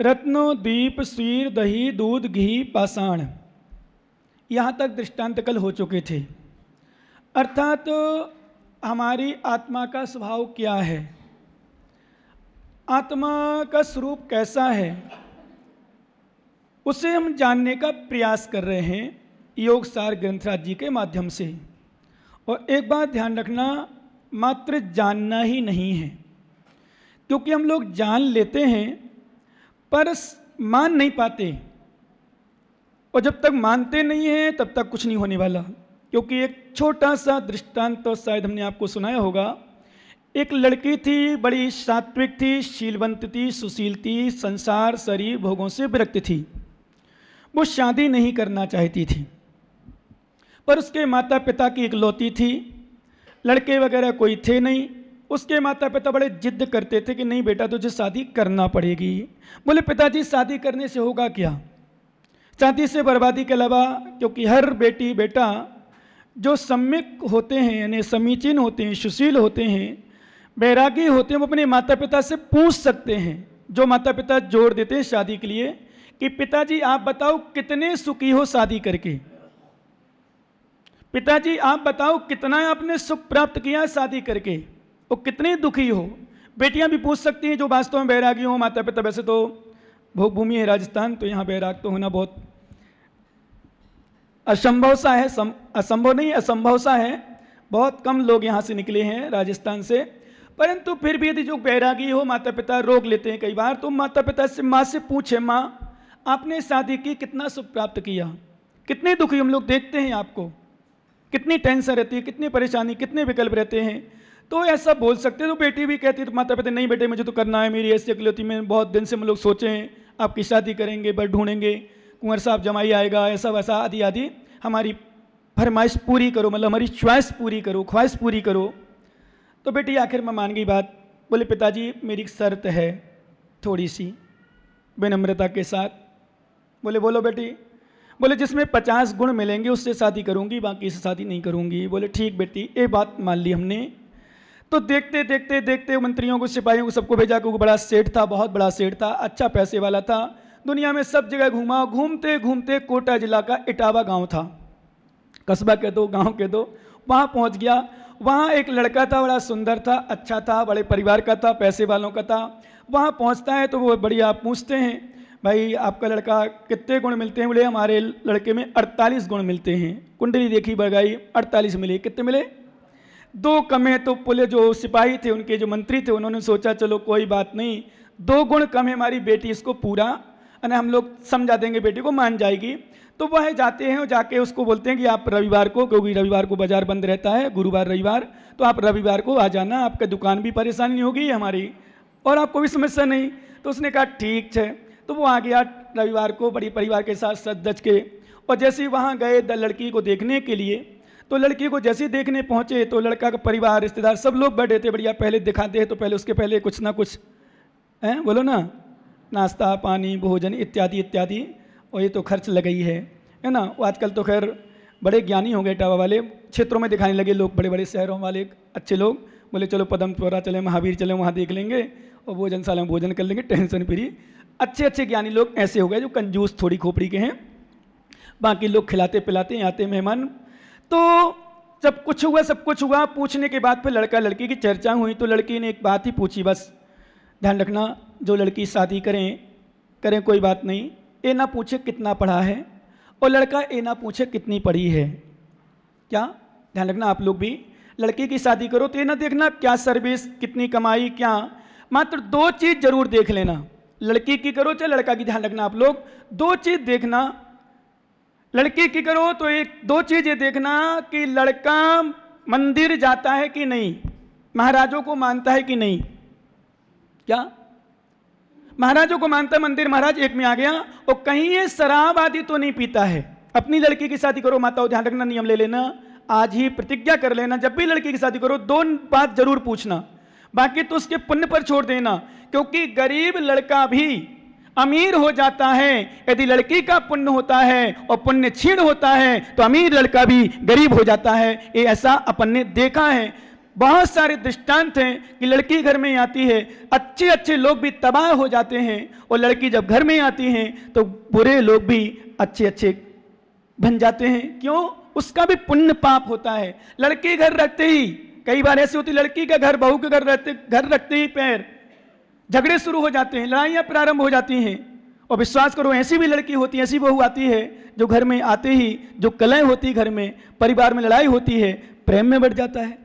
रत्नो दीप क्षीर दही दूध घी पाषाण, यहाँ तक दृष्टांत कल हो चुके थे। अर्थात हमारी आत्मा का स्वभाव क्या है, आत्मा का स्वरूप कैसा है, उसे हम जानने का प्रयास कर रहे हैं योग सार ग्रंथराज जी के माध्यम से। और एक बात ध्यान रखना, मात्र जानना ही नहीं है, क्योंकि हम लोग जान लेते हैं पर मान नहीं पाते, और जब तक मानते नहीं हैं तब तक कुछ नहीं होने वाला। क्योंकि एक छोटा सा दृष्टांत तो शायद हमने आपको सुनाया होगा। एक लड़की थी, बड़ी सात्विक थी, शीलवंत थी, सुशील थी, संसार शरीर भोगों से विरक्त थी। वो शादी नहीं करना चाहती थी, पर उसके माता पिता की इकलौती थी, लड़के वगैरह कोई थे नहीं। उसके माता पिता बड़े जिद करते थे कि नहीं बेटा तुझे शादी करना पड़ेगी। बोले पिताजी शादी करने से होगा क्या, शादी से बर्बादी के अलावा, क्योंकि हर बेटी बेटा जो सम्यक होते हैं यानी समीचीन होते हैं, सुशील होते हैं, बैरागी होते हैं, वो अपने माता पिता से पूछ सकते हैं। जो माता पिता जोड़ देते हैं शादी के लिए कि पिताजी आप बताओ कितने सुखी हो शादी करके, पिताजी आप बताओ कितना आपने सुख प्राप्त किया शादी करके, वो कितने दुखी हो। बेटियां भी पूछ सकती हैं जो वास्तव में बैरागी हो। माता पिता, वैसे तो भोग भूमि है राजस्थान, तो यहाँ बैराग तो होना बहुत असंभव सा है, असंभव नहीं असंभव सा है। बहुत कम लोग यहाँ से निकले हैं राजस्थान से, परंतु फिर भी यदि जो बैरागी हो माता पिता रोक लेते हैं कई बार। तो माता पिता से, माँ से पूछे, माँ आपने शादी की, कितना सुख प्राप्त किया, कितने दुखी हम लोग देखते हैं आपको, कितनी टेंशन रहती है, कितनी परेशानी, कितने विकल्प रहते हैं। तो ऐसा बोल सकते हैं। तो बेटी भी कहती है माता पिता नहीं बेटे मुझे तो करना है, मेरी ऐसी इकलौती में बहुत दिन से हम लोग सोचे हैं आपकी शादी करेंगे, बट ढूंढेंगे, कुंवर साहब जमाई आएगा, ऐसा वैसा आदि आदि, हमारी फरमाइश पूरी करो, मतलब हमारी च्वाइस पूरी करो, ख्वाहिश पूरी करो। तो बेटी आखिर में मान गई बात। बोले पिताजी मेरी शर्त है थोड़ी सी, विनम्रता के साथ। बोले बोलो बेटी। बोले जिसमें 50 गुण मिलेंगे उससे शादी करूंगी, बाकी से शादी नहीं करूंगी। बोले ठीक बेटी, ये बात मान ली हमने। तो देखते देखते देखते मंत्रियों को, सिपाहियों को, सबको भेजा। क्योंकि बड़ा सेठ था, बहुत बड़ा सेठ था, अच्छा पैसे वाला था, दुनिया में सब जगह घूमा। घूमते घूमते कोटा जिला का इटावा गांव था, कस्बा कह दो, गांव कह दो, वहां पहुंच गया। वहां एक लड़का था, बड़ा सुंदर था, अच्छा था, बड़े परिवार का था, पैसे वालों का था। वहां पहुंचता है तो वो बढ़िया पूछते हैं भाई आपका लड़का कितने गुण मिलते हैं। बोले हमारे लड़के में 48 गुण मिलते हैं। कुंडली देखी बगाई, 48 मिले। कितने मिले? 2 कम है। तो बोले जो सिपाही थे, उनके जो मंत्री थे, उन्होंने सोचा चलो कोई बात नहीं, 2 गुण कम है, हमारी बेटी इसको पूरा अने हम लोग समझा देंगे, बेटी को मान जाएगी। तो वह जाते हैं और जाके उसको बोलते हैं कि आप रविवार को, क्योंकि रविवार को बाजार बंद रहता है, गुरुवार रविवार, तो आप रविवार को आ जाना, आपका दुकान भी परेशानी नहीं होगी हमारी और आपको भी समस्या नहीं। तो उसने कहा ठीक है। तो वो आ गया रविवार को बड़ी परिवार के साथ सज धज के। और जैसे ही वहाँ गए लड़की को देखने के लिए, तो लड़की को जैसे ही देखने पहुँचे तो लड़का का परिवार, रिश्तेदार सब लोग बैठे थे। बढ़िया पहले दिखाते हैं तो पहले उसके पहले कुछ ना कुछ हैं, बोलो ना, नाश्ता पानी भोजन इत्यादि इत्यादि। और ये तो खर्च लगा ही है ना। वो आजकल तो खैर बड़े ज्ञानी हो गए, टावा वाले क्षेत्रों में दिखाने लगे लोग, बड़े बड़े शहरों वाले अच्छे लोग। बोले चलो पदमपुरा चले, महावीर चले, वहाँ देख लेंगे और भोजनशाला में भोजन कर लेंगे, टेंशन फ्री। अच्छे अच्छे ज्ञानी लोग ऐसे हो गए जो कंजूस थोड़ी खोपड़ी के हैं, बाकी लोग खिलाते पिलाते आते मेहमान। तो जब कुछ हुआ, सब कुछ हुआ, पूछने के बाद फिर लड़का लड़की की चर्चा हुई। तो लड़की ने एक बात ही पूछी, बस ध्यान रखना जो लड़की शादी करें कोई बात नहीं, ये ना पूछे कितना पढ़ा है, और लड़का ये ना पूछे कितनी पढ़ी है। क्या ध्यान रखना आप लोग भी, लड़की की शादी करो तो ये ना देखना क्या सर्विस, कितनी कमाई, क्या, मात्र 2 चीज़ जरूर देख लेना। लड़की की करो चाहे लड़का की, ध्यान रखना आप लोग, 2 चीज़ देखना। लड़की की करो तो 2 चीज़ ये देखना कि लड़का मंदिर जाता है कि नहीं, महाराजों को मानता है कि नहीं। क्या महाराजों को मानता है, मंदिर महाराज एक में आ गया। और कहीं ये शराब आदि तो नहीं पीता है। अपनी लड़की की शादी करो माताओं, ध्यान रखना, नियम ले लेना, आज ही प्रतिज्ञा कर लेना, जब भी लड़की की शादी करो 2 बात जरूर पूछना, बाकी तो उसके पुण्य पर छोड़ देना। क्योंकि गरीब लड़का भी अमीर हो जाता है यदि लड़की का पुण्य होता है, और पुण्य क्षीण होता है तो अमीर लड़का भी गरीब हो जाता है। ये ऐसा अपन ने देखा है। बहुत सारे दृष्टांत हैं कि लड़की घर में आती है, अच्छे अच्छे लोग भी तबाह हो जाते हैं, और लड़की जब घर में आती है तो बुरे लोग भी अच्छे अच्छे बन जाते हैं। क्यों? उसका भी पुण्य पाप होता है। लड़की घर रखते ही, कई बार ऐसी होती, लड़की का घर बहू के घर रखते ही पैर झगड़े शुरू हो जाते हैं, लड़ाइयाँ प्रारंभ हो जाती हैं। और विश्वास करो, ऐसी भी लड़की होती है, ऐसी बहू आती है जो घर में आते ही जो कलह होती घर में, परिवार में लड़ाई होती है, प्रेम में बढ़ जाता है।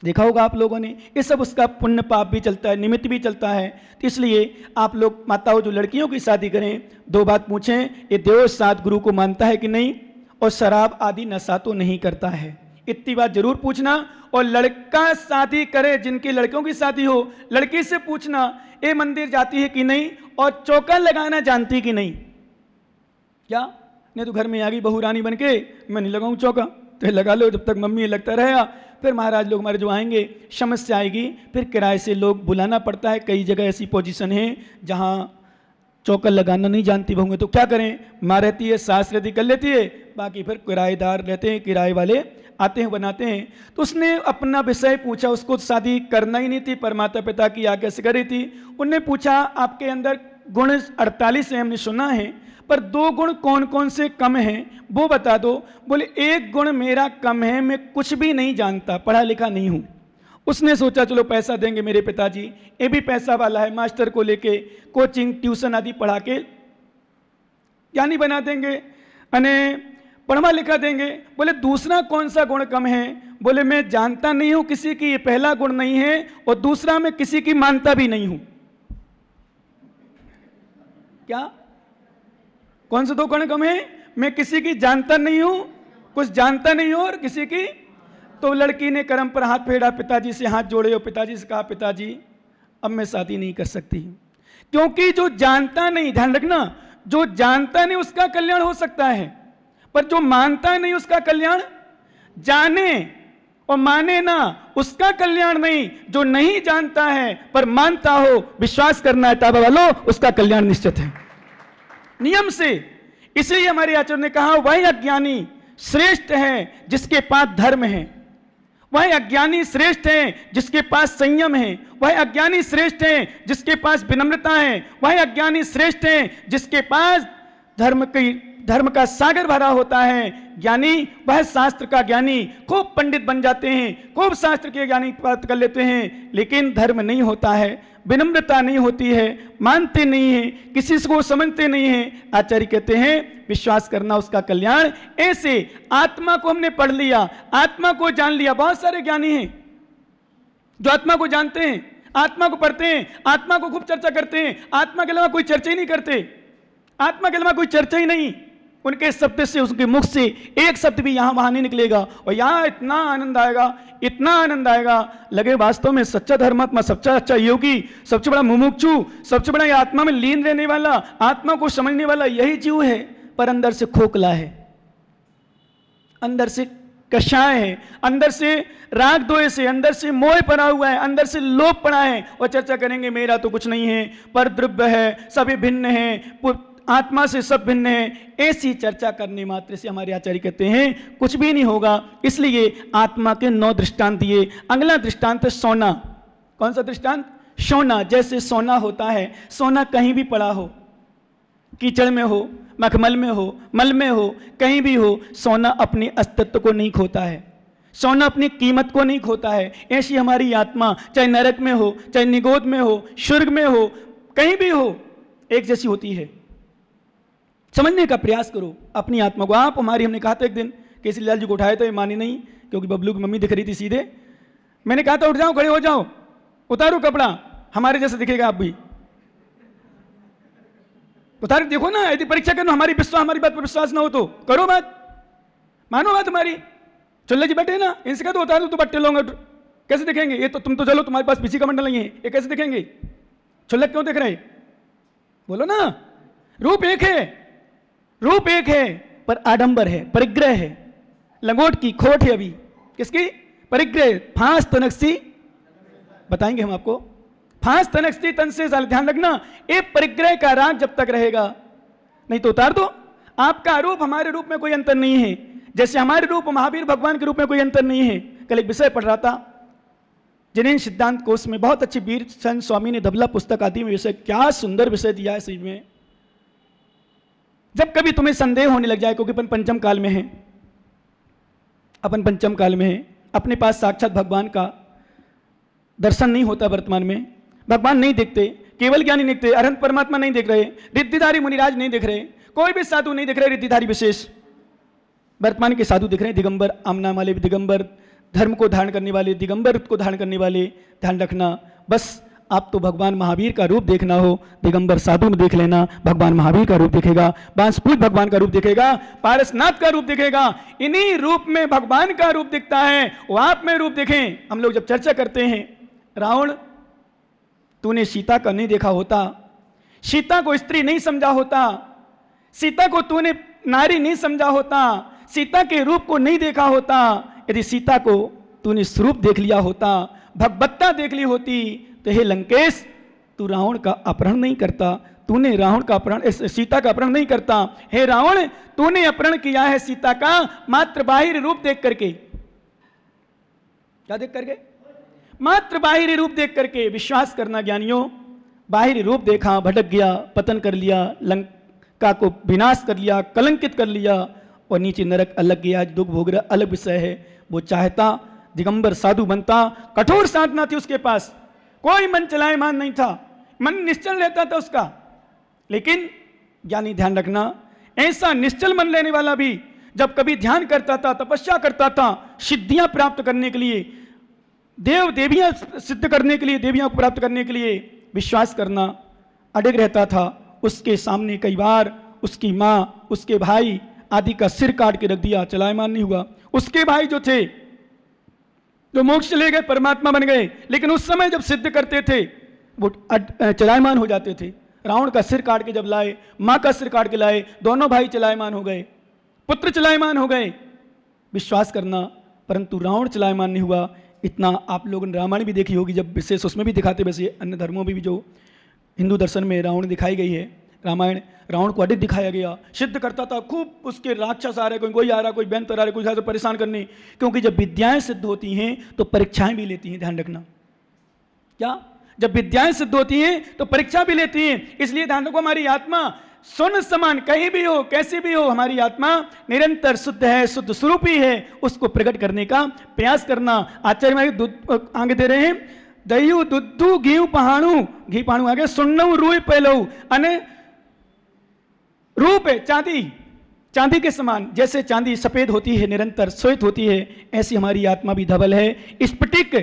देखा होगा आप लोगों ने, ये सब उसका पुण्य पाप भी चलता है, निमित्त भी चलता है। तो इसलिए आप लोग माताओं जो लड़कियों की शादी करें, दो बात पूछें, ये देव सात गुरु को मानता है कि नहीं, और शराब आदि नशा तो नहीं करता है, इतनी बात जरूर पूछना। और लड़का शादी करे, जिनकी लड़कियों की शादी हो, लड़की से पूछना ये मंदिर जाती है कि नहीं, और चौका लगाना जानती कि नहीं। क्या नहीं तो घर में आ गई बहू रानी बन के, मैं नहीं लगाऊं चौका, तो लगा लो जब तक मम्मी लगता रहेगा, फिर महाराज लोग हमारे जो आएंगे समस्या आएगी, फिर किराए से लोग बुलाना पड़ता है। कई जगह ऐसी पोजीशन है जहां चौका लगाना नहीं जानती बहू, तो क्या करें, माँ रहती है, सास रहती कर लेती है, बाकी फिर किराएदार रहते हैं, किराए वाले आते हैं बनाते हैं। तो उसने अपना विषय पूछा, उसको शादी करना ही नहीं थी, पर माता पिता की आज्ञा से करी थी। उनने पूछा आपके अंदर गुण 48 है हमने सुना है, पर 2 गुण कौन कौन से कम हैं वो बता दो। बोले 1 गुण मेरा कम है, मैं कुछ भी नहीं जानता, पढ़ा लिखा नहीं हूँ। उसने सोचा चलो पैसा देंगे मेरे पिताजी, ये भी पैसा वाला है, मास्टर को लेके कोचिंग ट्यूशन आदि पढ़ा के ज्ञानी बना देंगे, अने पढ़वा लिखा देंगे। बोले दूसरा कौन सा गुण कम है? बोले मैं जानता नहीं हूं किसी की, ये पहला गुण नहीं है, और दूसरा मैं किसी की मानता भी नहीं हूं। क्या कौन से 2 गुण कम है? मैं किसी की जानता नहीं हूं, कुछ जानता नहीं हूं, और किसी की। तो लड़की ने कर्म पर हाथ फेरा, पिताजी से हाथ जोड़े और पिताजी से कहा पिताजी अब मैं शादी नहीं कर सकती, क्योंकि जो जानता नहीं, ध्यान रखना, जो जानता नहीं उसका कल्याण हो सकता है, पर जो मानता नहीं उसका कल्याण, जाने और माने ना उसका कल्याण नहीं। जो नहीं जानता है पर मानता हो, विश्वास करना है ताबा वालों, उसका कल्याण निश्चित है नियम से। इसलिए हमारे आचार्य ने कहा वह अज्ञानी श्रेष्ठ है जिसके पास धर्म है, वह अज्ञानी श्रेष्ठ है जिसके पास संयम है, वह अज्ञानी श्रेष्ठ है जिसके पास विनम्रता है, वह अज्ञानी श्रेष्ठ है जिसके पास धर्म का सागर भरा होता है। ज्ञानी वह शास्त्र का ज्ञानी, खूब पंडित बन जाते हैं, खूब शास्त्र के ज्ञानी प्राप्त कर लेते हैं, लेकिन धर्म नहीं होता है, विनम्रता नहीं होती है, मानते नहीं है, किसी को समझते नहीं है। आचार्य कहते हैं विश्वास करना उसका कल्याण। ऐसे आत्मा को हमने पढ़ लिया, आत्मा को जान लिया। बहुत सारे ज्ञानी हैं जो आत्मा को जानते हैं, आत्मा को पढ़ते हैं, आत्मा को खूब चर्चा करते हैं, आत्मा के अलावा कोई चर्चा ही नहीं करते, आत्मा के अलावा कोई चर्चा ही नहीं। उनके शब्द से, उसके मुख से एक शब्द भी यहां वहां नहीं निकलेगा, और यहां इतना आनंद आएगा, इतना आनंद आएगा, लगे वास्तव में सच्चा धर्मात्मा, सच्चा अच्छा योगी, सबसे बड़ा मुमुक्षु, सबसे बड़ा आत्मा में लीन रहने वाला, आत्मा को समझने वाला यही जीव है, पर अंदर से खोखला है, अंदर से कषाय है, अंदर से राग द्वेष है, अंदर से मोह पड़ा हुआ है, अंदर से लोभ पड़ा है। और चर्चा करेंगे मेरा तो कुछ नहीं है, पर द्रव्य है, सभी भिन्न है, आत्मा से सब भिन्न है। ऐसी चर्चा करने मात्र से हमारे आचार्य कहते हैं कुछ भी नहीं होगा। इसलिए आत्मा के 9 दृष्टांत दिए। अगला दृष्टांत है सोना। कौन सा दृष्टांत? सोना। जैसे सोना होता है, सोना कहीं भी पड़ा हो, कीचड़ में हो, मखमल में हो, मल में हो, कहीं भी हो, सोना अपने अस्तित्व को नहीं खोता है, सोना अपनी कीमत को नहीं खोता है। ऐसी हमारी आत्मा चाहे नरक में हो, चाहे निगोद में हो, स्वर्ग में हो, कहीं भी हो, एक जैसी होती है। समझने का प्रयास करो अपनी आत्मा को। आप हमारी, हमने कहा था एक दिन केसरीलाल जी को उठाए तो ये मानी नहीं, क्योंकि बबलू की मम्मी दिख रही थी सीधे। मैंने कहा था उठ जाओ, खड़े हो जाओ, उतारो कपड़ा, हमारे जैसे दिखेगा आप भी, उतार देखो ना। यदि परीक्षा करना, हमारी बात पर विश्वास ना हो तो करो बात, मानो बात हमारी। चल्ले जी बैठे ना, इनसे कहा तो उतार दो तो बट्टे लोगे, कैसे दिखेंगे ये? तो तुम तो चलो, तुम्हारे पास पीछे का मंडल नहीं है, ये कैसे दिखेंगे? चुल्लक क्यों दिख रहे? बोलो ना। रूप एक है, रूप एक है, पर आडंबर है, परिग्रह है, लंगोट की खोट है। अभी किसकी? परिग्रह। फांस तनकसी, बताएंगे हम आपको, फांस तनकसी तन से साल। ध्यान रखना, ये परिग्रह का राग जब तक रहेगा, नहीं तो उतार दो। आपका रूप हमारे रूप में कोई अंतर नहीं है, जैसे हमारे रूप महावीर भगवान के रूप में कोई अंतर नहीं है। कल एक विषय पढ़ रहा था, जिन्हें सिद्धांत कोश में बहुत अच्छी वीर सन स्वामी ने धबला पुस्तक आदि में विषय, क्या सुंदर विषय दिया है सही में। जब कभी तुम्हें संदेह होने लग जाए, क्योंकि अपन पंचम काल में हैं, अपन पंचम काल में हैं, अपने पास साक्षात भगवान का दर्शन नहीं होता, वर्तमान में भगवान नहीं दिखते, केवल ज्ञानी दिखते, अनंत परमात्मा नहीं देख रहे, रिद्धिधारी मुनिराज नहीं दिख रहे, कोई भी साधु नहीं दिख रहे, रिद्धिधारी विशेष वर्तमान के साधु दिख रहे हैं, दिगंबर आमना वाले दिगंबर, धर्म को धारण करने वाले दिगंबर को धारण करने वाले। ध्यान रखना, बस आप तो भगवान महावीर का रूप देखना हो, दिगंबर साधु में देख लेना, भगवान महावीर का रूप दिखेगा, बांसपुर भगवान का रूप दिखेगा, पारसनाथ का रूप दिखेगा। इन्हीं रूप में भगवान का रूप दिखता है, वो आप में रूप दिखें। हम लोग जब चर्चा करते हैं, रावण तूने सीता का नहीं देखा होता, सीता को स्त्री नहीं समझा होता, सीता को तूने नारी नहीं समझा होता, सीता के रूप को नहीं देखा होता, यदि सीता को तूने स्वरूप देख लिया होता, भगवत्ता देख ली होती, तो हे लंकेश तू रावण का अपहरण नहीं करता, तूने रावण का अपहरण, सीता का अपहरण नहीं करता। हे रावण, तूने अपहरण किया है सीता का मात्र बाहिर रूप देख करके। क्या देख करके? मात्र बाहिर रूप देख करके। विश्वास करना ज्ञानियों, बाहिर रूप देखा, भटक गया, पतन कर लिया, लंका को विनाश कर लिया, कलंकित कर लिया, और नीचे नरक अलग गया, आज दुख भोग रहा, अलग विषय है। वो चाहता दिगंबर साधु बनता, कठोर साधना थी उसके पास, कोई मन चलायमान नहीं था, मन निश्चल रहता था उसका। लेकिन ज्ञानी ध्यान रखना, ऐसा निश्चल मन लेने वाला भी जब कभी ध्यान करता था, तपस्या करता था, सिद्धियां प्राप्त करने के लिए, देव देवियां सिद्ध करने के लिए, देवियां को प्राप्त करने के लिए विश्वास करना अडिग रहता था। उसके सामने कई बार उसकी माँ, उसके भाई आदि का सिर काट के रख दिया, चलायमान नहीं हुआ। उसके भाई जो थे, जो मोक्ष चले गए, परमात्मा बन गए, लेकिन उस समय जब सिद्ध करते थे वो चलायमान हो जाते थे। रावण का सिर काट के जब लाए, माँ का सिर काट के लाए, दोनों भाई चलायमान हो गए, पुत्र चलायमान हो गए। विश्वास करना, परंतु रावण चलायमान नहीं हुआ। इतना आप लोगों ने रामायण भी देखी होगी, जब विशेष उसमें भी दिखाते, वैसे अन्य धर्मों में भी जो हिंदू दर्शन में रावण दिखाई गई है, रामायण, रावण को अधिक दिखाया गया, सिद्ध करता था खूब, उसके राक्षस आ रहे, कोई आ रहा, कोई बैंतर आ रहा, कोई परेशान करने, क्योंकि जब विद्याएं सिद्ध होती हैं तो परीक्षाएं भी लेती हैं। ध्यान रखना, क्या? जब विद्याएं सिद्ध होती हैं तो परीक्षा भी लेती हैं। इसलिए ध्यान रखो, हमारी आत्मा सोन समान कहीं भी हो, कैसी भी हो, हमारी आत्मा निरंतर शुद्ध है, शुद्ध स्वरूप ही है, उसको प्रकट करने का प्रयास करना। आचार्य महाराज दूध आगे दे रहे हैं, दही दुद्धू घी पहाणु, घी पहाणु आगे सुन्नऊ रूई पहलऊ, अने रूप है चांदी, चांदी के समान। जैसे चांदी सफेद होती है, निरंतर श्वेत होती है, ऐसी हमारी आत्मा भी धवल है, स्फटिक।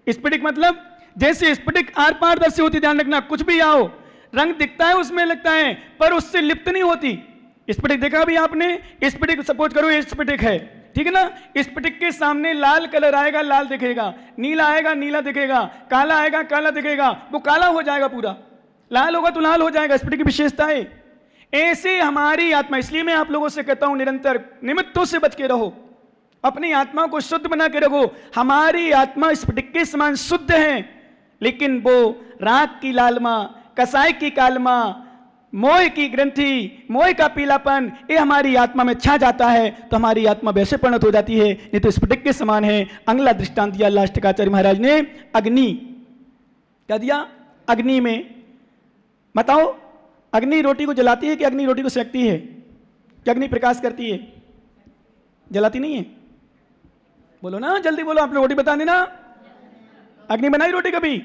स्फटिक मतलब जैसे स्फटिक आर पारदर्शी होती, ध्यान रखना, कुछ भी आओ रंग दिखता है उसमें लगता है, पर उससे लिप्त नहीं होती। स्फटिक देखा भी आपने? स्फटिक सपोज करो ये स्फटिक है, ठीक है ना, स्फटिक के सामने लाल कलर आएगा, लाल दिखेगा, नीला आएगा, नीला दिखेगा, काला आएगा, काला दिखेगा, वो काला हो जाएगा, पूरा लाल होगा तो लाल हो जाएगा। स्फटिक की विशेषता है। ऐसे हमारी आत्मा, इसलिए मैं आप लोगों से कहता हूं निरंतर निमित्तों से बच के रहो, अपनी आत्मा को शुद्ध बना के रखो। हमारी आत्मा स्फटिक के समान शुद्ध है, लेकिन वो राख की लालमा, कसाई की कालमा, मोह की ग्रंथि, मोह का पीलापन, ये हमारी आत्मा में छा जाता है, तो हमारी आत्मा वैसे परिणत हो जाती है, नहीं तो स्फटिक के समान है। अगला दृष्टांत दिया लाष्टकाचार्य महाराज ने, अग्नि। क्या दिया? अग्नि में बताओ, अग्नि रोटी को जलाती है कि अग्नि रोटी को सेकती है? क्या अग्नि प्रकाश करती है? जलाती नहीं है? बोलो ना, जल्दी बोलो, आप लोग रोटी बता देना। अग्नि बनाई रोटी? कभी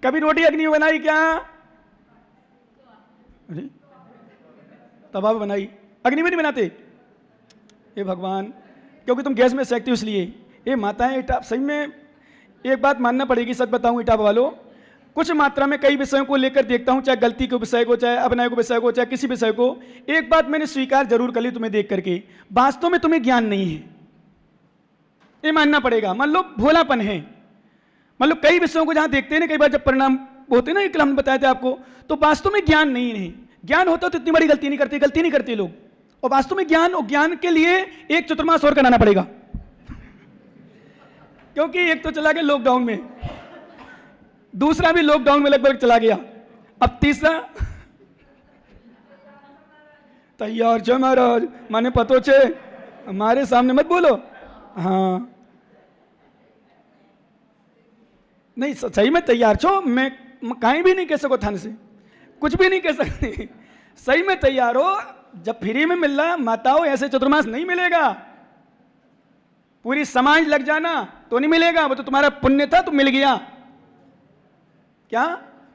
कभी रोटी अग्नि में बनाई क्या? अरे तवा पे बनाई, अग्नि में नहीं बनाते? ये भगवान, क्योंकि तुम गैस में सेकती हो इसलिए। ये माताएं इटाप, सही में एक बात मानना पड़ेगी, सच बताऊं इटाप वालों, कुछ मात्रा में कई विषयों को लेकर देखता हूं, चाहे गलती के विषय को, चाहे अपनाय को विषय को, चाहे किसी विषय को, एक बात मैंने स्वीकार जरूर कर ली तुम्हें देख करके, वास्तव में तुम्हें ज्ञान नहीं है, ये मानना पड़ेगा। मान लो भोलापन है, मान लो कई विषयों को जहां देखते हैं ना, कई बार जब परिणाम होते हैं ना, एक हम बताए थे आपको, तो वास्तव में ज्ञान नहीं है। ज्ञान होता तो इतनी बड़ी गलती नहीं करते लोग। और वास्तव में ज्ञान, और ज्ञान के लिए एक चतुर्मास और कराना पड़ेगा, क्योंकि एक तो चला गया लॉकडाउन में, दूसरा भी लॉकडाउन में लगभग चला गया, अब तीसरा तैयार छो महाराज, माने पतो छे, हमारे सामने मत बोलो। हाँ नहीं सही में तैयार छो, मैं कहीं भी नहीं कह सको थाने से, कुछ भी नहीं कह सकते। सही में तैयार हो, जब फ्री में मिल रहा माताओं ऐसे चतुर्मास नहीं मिलेगा, पूरी समाज लग जाना तो नहीं मिलेगा। वो तो तुम्हारा पुण्य था तो मिल गया, क्या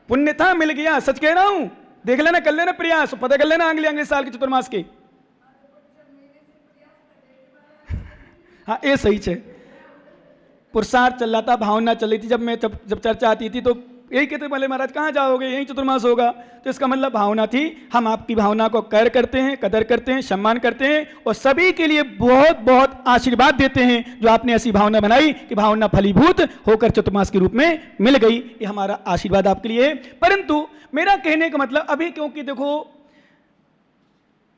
पुण्य था मिल गया, सच कह रहा हूं। देख लेना, कर लेना प्रयास, पता कर लेना अगले साल के चतुर्मास के। हाँ ये सही है, पुरुषार्थ चल रहा था, भावना चल रही थी। जब चर्चा आती थी तो यही कहते बोले महाराज कहाँ जाओगे, यही चतुर्मास होगा। तो इसका मतलब भावना थी। हम आपकी भावना को कर करते हैं, कदर करते हैं, सम्मान करते हैं और सभी के लिए बहुत बहुत आशीर्वाद देते हैं जो आपने ऐसी भावना बनाई कि भावना फलीभूत होकर चतुर्मास के रूप में मिल गई। ये हमारा आशीर्वाद आपके लिए। परंतु मेरा कहने का मतलब अभी, क्योंकि देखो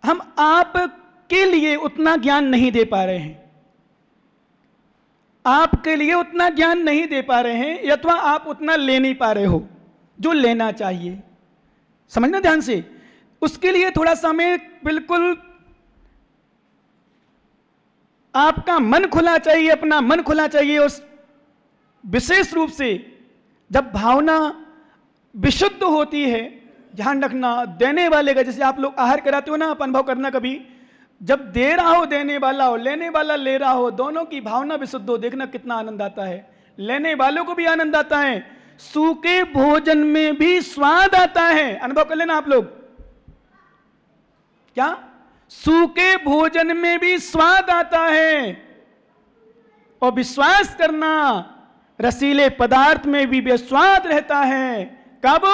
हम आपके लिए उतना ज्ञान नहीं दे पा रहे हैं, आपके लिए उतना ज्ञान नहीं दे पा रहे हैं, अथवा आप उतना ले नहीं पा रहे हो जो लेना चाहिए। समझना ध्यान से, उसके लिए थोड़ा सा हमें बिल्कुल आपका मन खुला चाहिए, अपना मन खुला चाहिए। उस विशेष रूप से जब भावना विशुद्ध होती है, ध्यान रखना देने वाले का, जैसे आप लोग आहार कराते हो ना, आप अनुभव करना कभी, जब दे रहा हो देने वाला हो, लेने वाला ले रहा हो, दोनों की भावना विशुद्ध हो, देखना कितना आनंद आता है। लेने वालों को भी आनंद आता है, सूखे भोजन में भी स्वाद आता है। अनुभव कर लेना आप लोग, क्या सूखे भोजन में भी स्वाद आता है। और विश्वास करना, रसीले पदार्थ में भी स्वाद रहता है। कब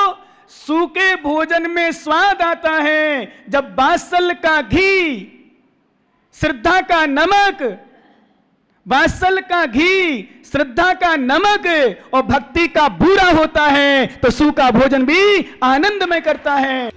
सूखे भोजन में स्वाद आता है, जब बासल का घी, श्रद्धा का नमक, वात्सल का घी, श्रद्धा का नमक और भक्ति का बूरा होता है, तो सूखा भोजन भी आनंद में करता है।